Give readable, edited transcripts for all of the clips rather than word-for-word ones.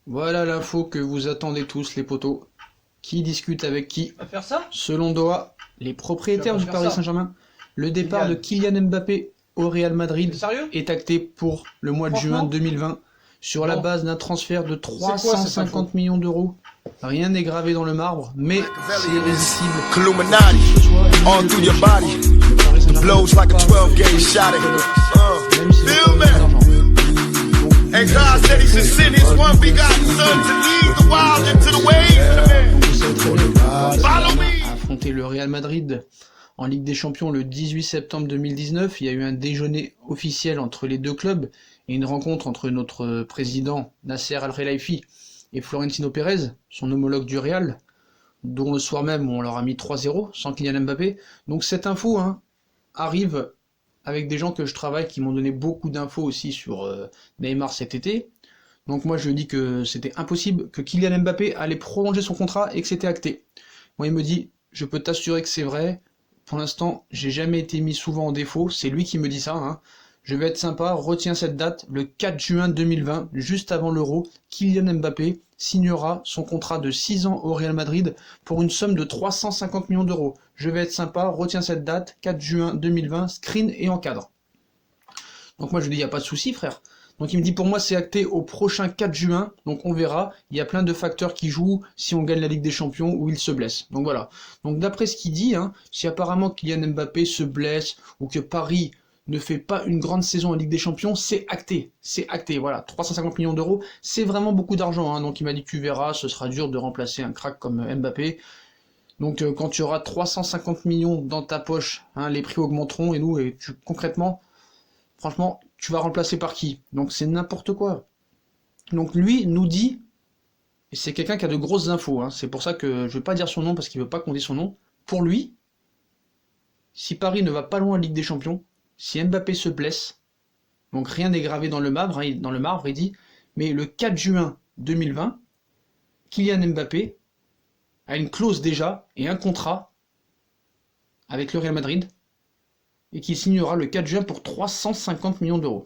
Voilà l'info que vous attendez tous, les potos. Qui discute avec qui? Tu vas faire ça? Selon Doha, les propriétaires Tu vas du pas Paris faire ça. Saint-Germain, le départ de Kylian Mbappé au Real Madrid T'es sérieux? est acté pour le mois de juin Franchement? 2020 sur la Bon. base d'un transfert de C'est quoi cette 350 info? millions d'euros. Rien n'est gravé dans le marbre, mais c'est irrésistible. Illuminati, Que ce soit all through your body, le Paris Saint-Germain blows like a 12-gauge shot. même s'ils Feel ont me? pas besoin d'argent. And God said he should send his one begotten son to lead the wild into the ways of man. Donc vous savez très bien que le Paris Follow Saint-Germain me. a affronté le Real Madrid en Ligue des Champions le 18 septembre 2019. Il y a eu un déjeuner officiel entre les deux clubs et une rencontre entre notre président Nasser Al-Khelaifi et Florentino Pérez, son homologue du Real, dont le soir même on leur a mis 3-0 sans Kylian Mbappé. Donc cette info arrive avec des gens que je travaille qui m'ont donné beaucoup d'infos aussi sur Neymar cet été. Donc moi je dis que c'était impossible, que Kylian Mbappé allait prolonger son contrat et que c'était acté. Moi il me dit, je peux t'assurer que c'est vrai, pour l'instant j'ai jamais été mis souvent en défaut, c'est lui qui me dit ça, hein. Je vais être sympa, retiens cette date, le 4 juin 2020, juste avant l'Euro, Kylian Mbappé signera son contrat de 6 ans au Real Madrid pour une somme de 350 millions d'euros. Je vais être sympa, retiens cette date, 4 juin 2020, screen et encadre. Donc moi je lui dis, il n'y a pas de souci frère. Donc il me dit, pour moi c'est acté au prochain 4 juin, donc on verra, il y a plein de facteurs qui jouent si on gagne la Ligue des Champions ou il se blesse. Donc voilà. Donc d'après ce qu'il dit, si apparemment Kylian Mbappé se blesse ou que Paris ne fait pas une grande saison en Ligue des Champions, c'est acté, voilà, 350 millions d'euros, c'est vraiment beaucoup d'argent, donc il m'a dit, tu verras, ce sera dur de remplacer un crack comme Mbappé. Donc quand tu auras 350 millions dans ta poche, les prix augmenteront et concrètement, franchement, tu vas remplacer par qui? Donc c'est n'importe quoi. Donc lui nous dit, et c'est quelqu'un qui a de grosses infos, c'est pour ça que je ne vais pas dire son nom parce qu'il veut pas qu'on dise son nom. Pour lui, si Paris ne va pas loin en Ligue des Champions, si Mbappé se blesse, donc rien n'est gravé dans le marbre, il dit, mais le 4 juin 2020, Kylian Mbappé a une clause déjà et un contrat avec le Real Madrid et qui signera le 4 juin pour 350 millions d'euros.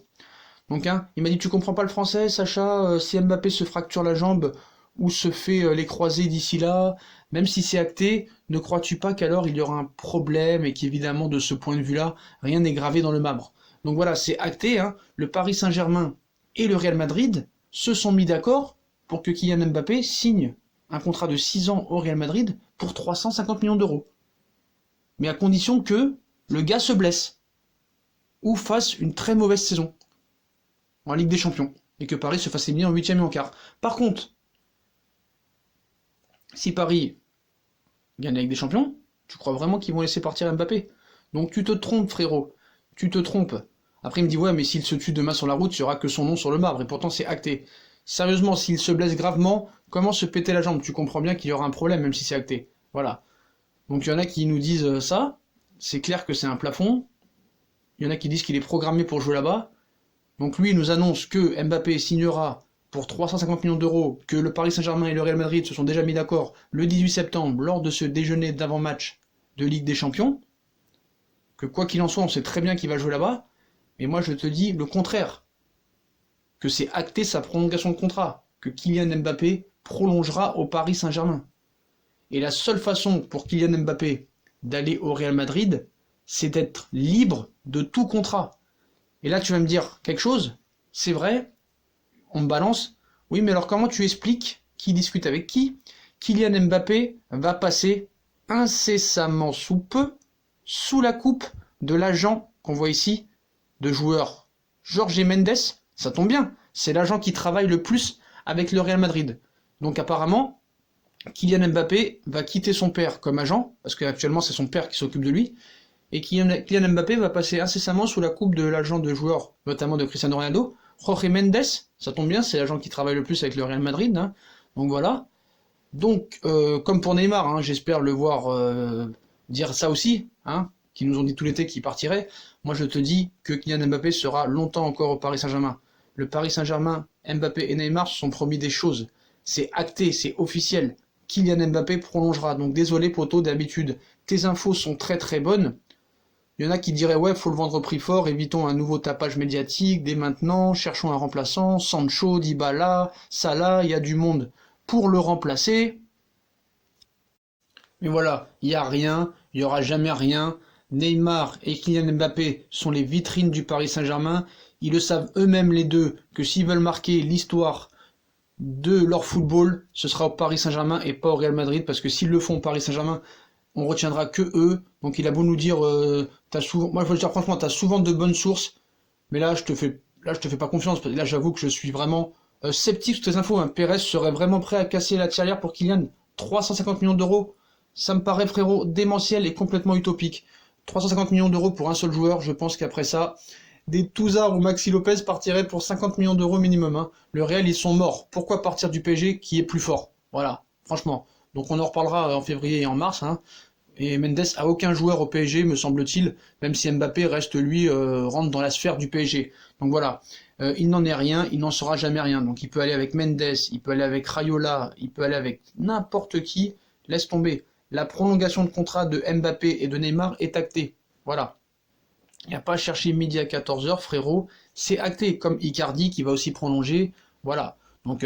Donc il m'a dit, tu comprends pas le français Sacha, si Mbappé se fracture la jambe ou se fait les croisés d'ici là, même si c'est acté, ne crois-tu pas qu'alors il y aura un problème et qu'évidemment de ce point de vue-là, rien n'est gravé dans le marbre. Donc voilà, c'est acté, le Paris Saint-Germain et le Real Madrid se sont mis d'accord pour que Kylian Mbappé signe un contrat de 6 ans au Real Madrid pour 350 millions d'euros. Mais à condition que le gars se blesse ou fasse une très mauvaise saison en Ligue des Champions et que Paris se fasse éliminer en 8e et en quart. Par contre, si Paris gagne la Ligue des Champions, tu crois vraiment qu'ils vont laisser partir Mbappé? Donc tu te trompes, frérot. Tu te trompes. Après, il me dit, ouais, mais s'il se tue demain sur la route, il n'y aura que son nom sur le marbre, et pourtant c'est acté. Sérieusement, s'il se blesse gravement, comment se péter la jambe? Tu comprends bien qu'il y aura un problème, même si c'est acté. Voilà. Donc il y en a qui nous disent ça, c'est clair que c'est un plafond. Il y en a qui disent qu'il est programmé pour jouer là-bas. Donc lui, il nous annonce que Mbappé signera pour 350 millions d'euros, que le Paris Saint-Germain et le Real Madrid se sont déjà mis d'accord le 18 septembre lors de ce déjeuner d'avant-match de Ligue des Champions, que quoi qu'il en soit, on sait très bien qu'il va jouer là-bas, mais moi je te dis le contraire, que c'est acté sa prolongation de contrat, que Kylian Mbappé prolongera au Paris Saint-Germain. Et la seule façon pour Kylian Mbappé d'aller au Real Madrid, c'est d'être libre de tout contrat. Et là tu vas me dire quelque chose, c'est vrai, on me balance, oui mais alors comment tu expliques qui discute avec qui? Kylian Mbappé va passer incessamment sous peu sous la coupe de l'agent qu'on voit ici, de joueur Jorge Mendes, ça tombe bien, c'est l'agent qui travaille le plus avec le Real Madrid. Donc apparemment, Kylian Mbappé va quitter son père comme agent, parce qu'actuellement c'est son père qui s'occupe de lui, et Kylian Mbappé va passer incessamment sous la coupe de l'agent de joueur, notamment de Cristiano Ronaldo. Jorge Mendes, ça tombe bien, c'est l'agent qui travaille le plus avec le Real Madrid, donc voilà. Donc, comme pour Neymar, j'espère le voir dire ça aussi, qui nous ont dit tout l'été qu'il partirait. Moi je te dis que Kylian Mbappé sera longtemps encore au Paris Saint-Germain. Le Paris Saint-Germain, Mbappé et Neymar se sont promis des choses. C'est acté, c'est officiel. Kylian Mbappé prolongera. Donc désolé poto, d'habitude, tes infos sont très très bonnes. Il y en a qui diraient ouais, faut le vendre au prix fort, évitons un nouveau tapage médiatique dès maintenant, cherchons un remplaçant, Sancho, Dybala, Salah, il y a du monde pour le remplacer. Mais voilà, il n'y a rien, il n'y aura jamais rien. Neymar et Kylian Mbappé sont les vitrines du Paris Saint-Germain. Ils le savent eux-mêmes les deux que s'ils veulent marquer l'histoire de leur football, ce sera au Paris Saint-Germain et pas au Real Madrid, parce que s'ils le font au Paris Saint-Germain, on retiendra que eux. Donc il a beau nous dire, moi je veux dire franchement, t'as souvent de bonnes sources, mais là je te fais pas confiance. Là j'avoue que je suis vraiment sceptique sur tes infos. Hein. Pérez serait vraiment prêt à casser la tirelire pour Kylian. 350 millions d'euros, ça me paraît frérot démentiel et complètement utopique. 350 millions d'euros pour un seul joueur, je pense qu'après ça, des Touzard ou Maxi Lopez partiraient pour 50 millions d'euros minimum. Hein. Le Real, ils sont morts. Pourquoi partir du PSG qui est plus fort? Voilà, franchement. Donc on en reparlera en février et en mars. Hein. Et Mendes a aucun joueur au PSG, me semble-t-il, même si Mbappé reste, lui, rentre dans la sphère du PSG. Donc voilà, il n'en est rien, il n'en sera jamais rien. Donc il peut aller avec Mendes, il peut aller avec Rayola, il peut aller avec n'importe qui, laisse tomber. La prolongation de contrat de Mbappé et de Neymar est actée. Voilà. Il n'y a pas à chercher midi à 14h, frérot. C'est acté, comme Icardi qui va aussi prolonger. Voilà. Donc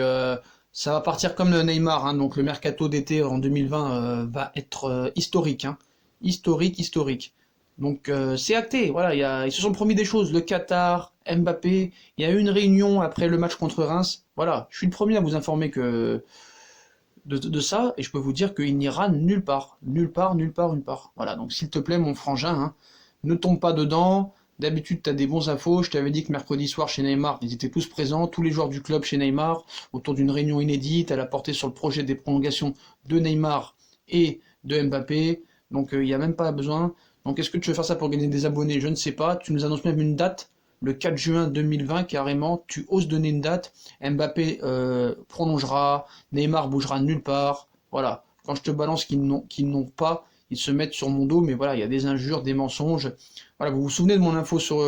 ça va partir comme le Neymar. Hein. Donc le mercato d'été en 2020 va être historique. Hein. Historique. Donc c'est acté. Voilà, ils se sont promis des choses. Le Qatar, Mbappé. Il y a eu une réunion après le match contre Reims. Voilà. Je suis le premier à vous informer de ça, et je peux vous dire qu'il n'ira nulle part. Nulle part. Voilà, donc s'il te plaît, mon frangin, hein, ne tombe pas dedans. D'habitude, tu as des bons infos. Je t'avais dit que mercredi soir, chez Neymar, ils étaient tous présents, tous les joueurs du club chez Neymar, autour d'une réunion inédite. Elle a porté sur le projet des prolongations de Neymar et de Mbappé. Donc, il n'y a même pas besoin. Donc, est-ce que tu veux faire ça pour gagner des abonnés? Je ne sais pas. Tu nous annonces même une date. Le 4 juin 2020, carrément, tu oses donner une date. Mbappé prolongera, Neymar bougera nulle part. Voilà. Quand je te balance qu'ils n'ont pas, ils se mettent sur mon dos, mais voilà, il y a des injures, des mensonges. Voilà, vous vous souvenez de mon info sur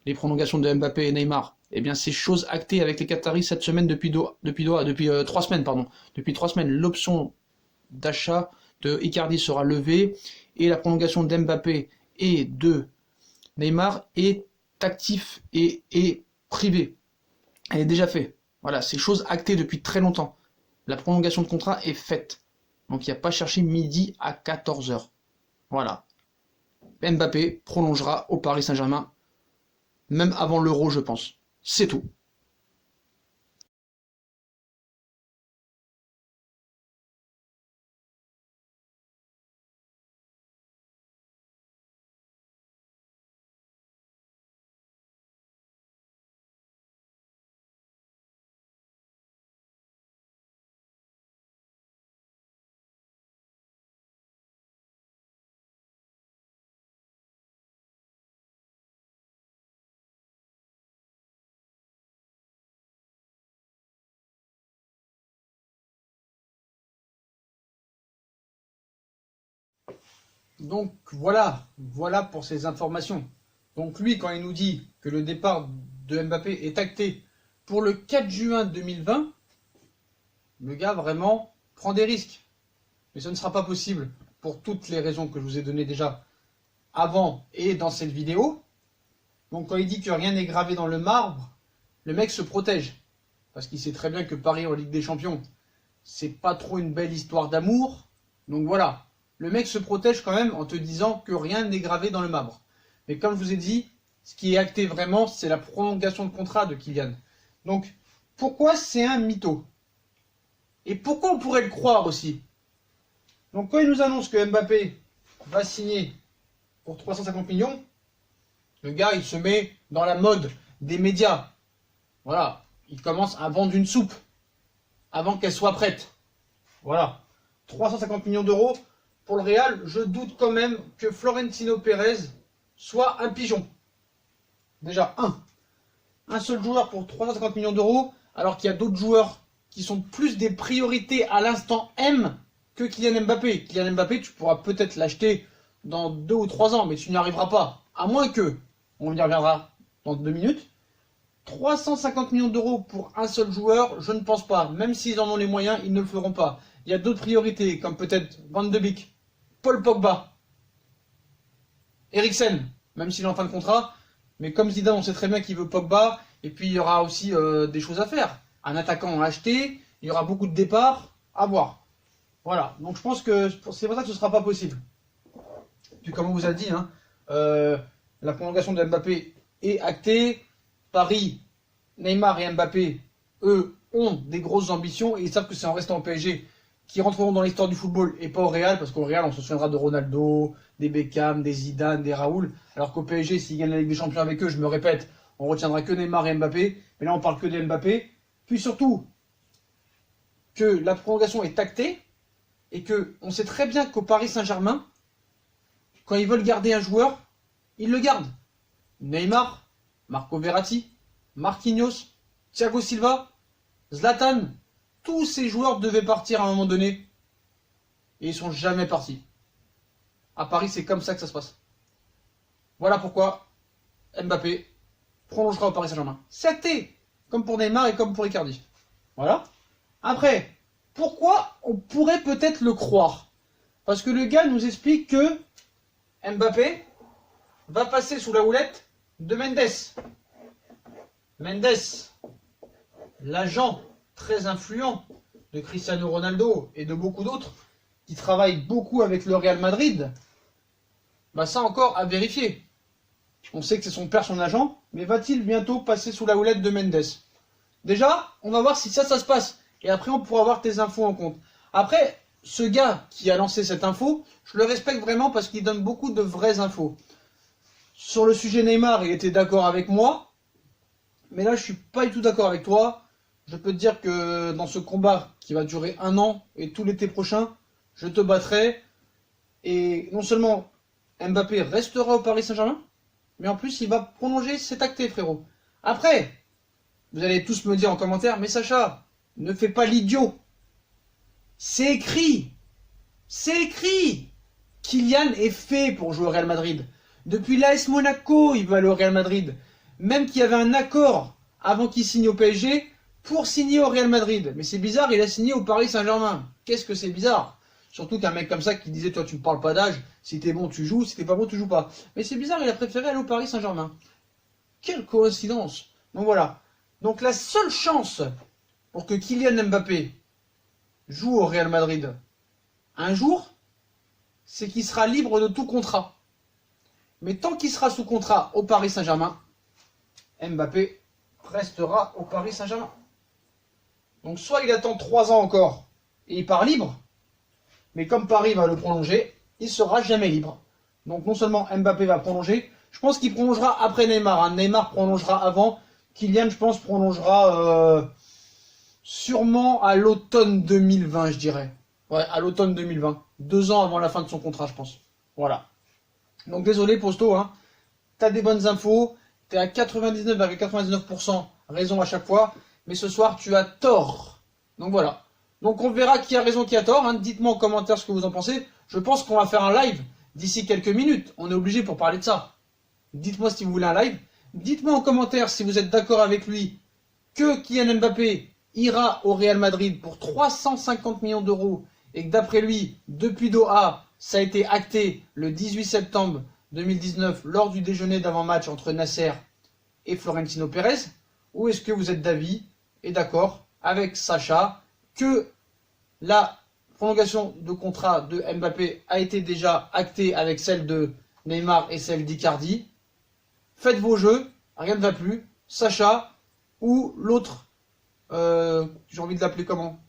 les prolongations de Mbappé et Neymar? Eh bien, c'est chose actée avec les Qataris cette semaine depuis 3 semaines, pardon. Depuis 3 semaines, l'option d'achat de Icardi sera levée et la prolongation d'Mbappé et de Neymar est actif et privé. Elle est déjà faite. Voilà, c'est chose actée depuis très longtemps. La prolongation de contrat est faite. Donc il n'y a pas cherché midi à 14h. Voilà. Mbappé prolongera au Paris Saint-Germain, même avant l'Euro, je pense. C'est tout. Donc voilà pour ces informations. Donc lui, quand il nous dit que le départ de Mbappé est acté pour le 4 juin 2020, le gars vraiment prend des risques. Mais ce ne sera pas possible pour toutes les raisons que je vous ai données déjà avant et dans cette vidéo. Donc quand il dit que rien n'est gravé dans le marbre, le mec se protège. Parce qu'il sait très bien que Paris en Ligue des Champions, c'est pas trop une belle histoire d'amour. Donc voilà. Le mec se protège quand même en te disant que rien n'est gravé dans le marbre. Mais comme je vous ai dit, ce qui est acté vraiment, c'est la prolongation de contrat de Kylian. Donc, pourquoi c'est un mytho? Et pourquoi on pourrait le croire aussi? Donc, quand il nous annonce que Mbappé va signer pour 350 millions, le gars, il se met dans la mode des médias. Voilà, il commence à vendre une soupe avant qu'elle soit prête. Voilà, 350 millions d'euros. Pour le Real, je doute quand même que Florentino Pérez soit un pigeon. Déjà, un seul joueur pour 350 millions d'euros, alors qu'il y a d'autres joueurs qui sont plus des priorités à l'instant M que Kylian Mbappé. Kylian Mbappé, tu pourras peut-être l'acheter dans 2 ou 3 ans, mais tu n'y arriveras pas. À moins que, on y reviendra dans 2 minutes, 350 millions d'euros pour un seul joueur, je ne pense pas. Même s'ils en ont les moyens, ils ne le feront pas. Il y a d'autres priorités, comme peut-être Van de Beek, Paul Pogba. Eriksen, même s'il est en fin de contrat, mais comme Zidane, on sait très bien qu'il veut Pogba, et puis il y aura aussi des choses à faire. Un attaquant à acheter, il y aura beaucoup de départs à voir. Voilà, donc je pense que c'est pour ça que ce ne sera pas possible. Puis comme on vous a dit, hein, la prolongation de Mbappé est actée. Paris, Neymar et Mbappé, eux, ont des grosses ambitions et ils savent que c'est en restant au PSG qu'ils rentreront dans l'histoire du football et pas au Real, parce qu'au Real, on se souviendra de Ronaldo, des Beckham, des Zidane, des Raoul, alors qu'au PSG, s'ils gagnent la Ligue des Champions avec eux, je me répète, on retiendra que Neymar et Mbappé, mais là on parle que de Mbappé. Puis surtout, que la prolongation est actée et que on sait très bien qu'au Paris Saint-Germain, quand ils veulent garder un joueur, ils le gardent. Neymar, Marco Verratti, Marquinhos, Thiago Silva, Zlatan, tous ces joueurs devaient partir à un moment donné et ils sont jamais partis. À Paris, c'est comme ça que ça se passe. Voilà pourquoi Mbappé prolongera au Paris Saint-Germain. C'est acté, comme pour Neymar et comme pour Icardi. Voilà. Après, pourquoi on pourrait peut-être le croire? Parce que le gars nous explique que Mbappé va passer sous la houlette de Mendes. Mendes, l'agent très influent de Cristiano Ronaldo et de beaucoup d'autres, qui travaillent beaucoup avec le Real Madrid, bah ça encore à vérifier. On sait que c'est son père, son agent, mais va-t-il bientôt passer sous la houlette de Mendes? Déjà, on va voir si ça se passe. Et après, on pourra avoir tes infos en compte. Après, ce gars qui a lancé cette info, je le respecte vraiment parce qu'il donne beaucoup de vraies infos. Sur le sujet Neymar, il était d'accord avec moi. Mais là, je suis pas du tout d'accord avec toi. Je peux te dire que dans ce combat qui va durer 1 an et tout l'été prochain, je te battrai. Et non seulement Mbappé restera au Paris Saint-Germain, mais en plus, il va prolonger, c'est acté, frérot. Après, vous allez tous me dire en commentaire, mais Sacha, ne fais pas l'idiot. C'est écrit. C'est écrit. Kylian est fait pour jouer au Real Madrid. Depuis l'AS Monaco, il va aller au Real Madrid. Même qu'il y avait un accord avant qu'il signe au PSG pour signer au Real Madrid. Mais c'est bizarre, il a signé au Paris Saint-Germain. Qu'est-ce que c'est bizarre? Surtout qu'un mec comme ça qui disait, toi tu me parles pas d'âge, si t'es bon tu joues, si t'es pas bon tu joues pas. Mais c'est bizarre, il a préféré aller au Paris Saint-Germain. Quelle coïncidence. Donc voilà. Donc la seule chance pour que Kylian Mbappé joue au Real Madrid un jour, c'est qu'il sera libre de tout contrat. Mais tant qu'il sera sous contrat au Paris Saint-Germain, Mbappé restera au Paris Saint-Germain. Donc soit il attend 3 ans encore et il part libre, mais comme Paris va le prolonger, il sera jamais libre. Donc non seulement Mbappé va prolonger, je pense qu'il prolongera après Neymar. Hein. Neymar prolongera avant. Kylian, je pense, prolongera sûrement à l'automne 2020, je dirais. Ouais, à l'automne 2020. 2 ans avant la fin de son contrat, je pense. Voilà. Donc désolé, Posto, hein. T'as des bonnes infos. T'es à 99,99% raison à chaque fois. Mais ce soir, tu as tort. Donc voilà. Donc on verra qui a raison, qui a tort. Hein. Dites-moi en commentaire ce que vous en pensez. Je pense qu'on va faire un live d'ici quelques minutes. On est obligé pour parler de ça. Dites-moi si vous voulez un live. Dites-moi en commentaire si vous êtes d'accord avec lui que Kylian Mbappé ira au Real Madrid pour 350 millions d'euros et que d'après lui, depuis Doha, ça a été acté le 18 septembre 2019 lors du déjeuner d'avant-match entre Nasser et Florentino Pérez. Ou est-ce que vous êtes d'avis et d'accord avec Sacha que la prolongation de contrat de Mbappé a été déjà actée avec celle de Neymar et celle d'Icardi? Faites vos jeux, rien ne va plus. Sacha ou l'autre, j'ai envie de l'appeler comment?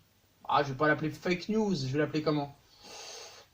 Ah, je vais pas l'appeler fake news, je vais l'appeler comment?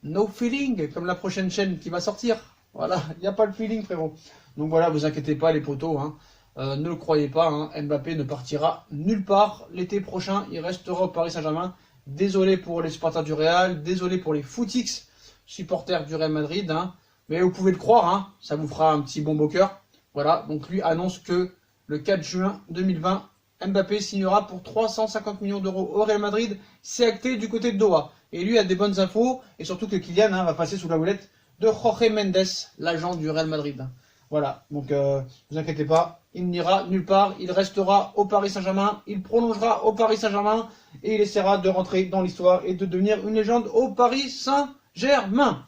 No feeling, comme la prochaine chaîne qui va sortir. Voilà, il n'y a pas le feeling, frérot. Donc voilà, vous inquiétez pas, les potos, hein. Ne le croyez pas, hein, Mbappé ne partira nulle part. L'été prochain, il restera au Paris Saint-Germain. Désolé pour les supporters du Real, désolé pour les footix supporters du Real Madrid, hein. Mais vous pouvez le croire, hein, ça vous fera un petit bon au cœur. Voilà, donc lui annonce que le 4 juin 2020, Mbappé signera pour 350 millions d'euros au Real Madrid. C'est acté du côté de Doha. Et lui a des bonnes infos, et surtout que Kylian va passer sous la houlette de Jorge Mendes, l'agent du Real Madrid. Voilà, donc vous inquiétez pas, il n'ira nulle part, il restera au Paris Saint-Germain, il prolongera au Paris Saint-Germain, et il essaiera de rentrer dans l'histoire et de devenir une légende au Paris Saint-Germain.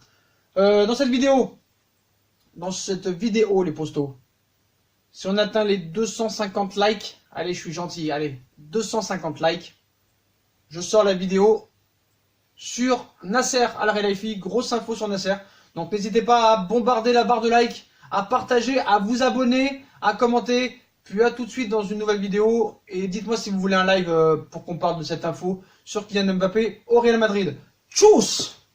Dans cette vidéo, dans cette vidéo, les postos. Si on atteint les 250 likes, allez, je suis gentil, allez, 250 likes, je sors la vidéo sur Nasser Al-Khelaifi, grosse info sur Nasser. Donc n'hésitez pas à bombarder la barre de like, à partager, à vous abonner, à commenter. Puis à tout de suite dans une nouvelle vidéo. Et dites-moi si vous voulez un live pour qu'on parle de cette info sur Kylian Mbappé au Real Madrid. Tchuss!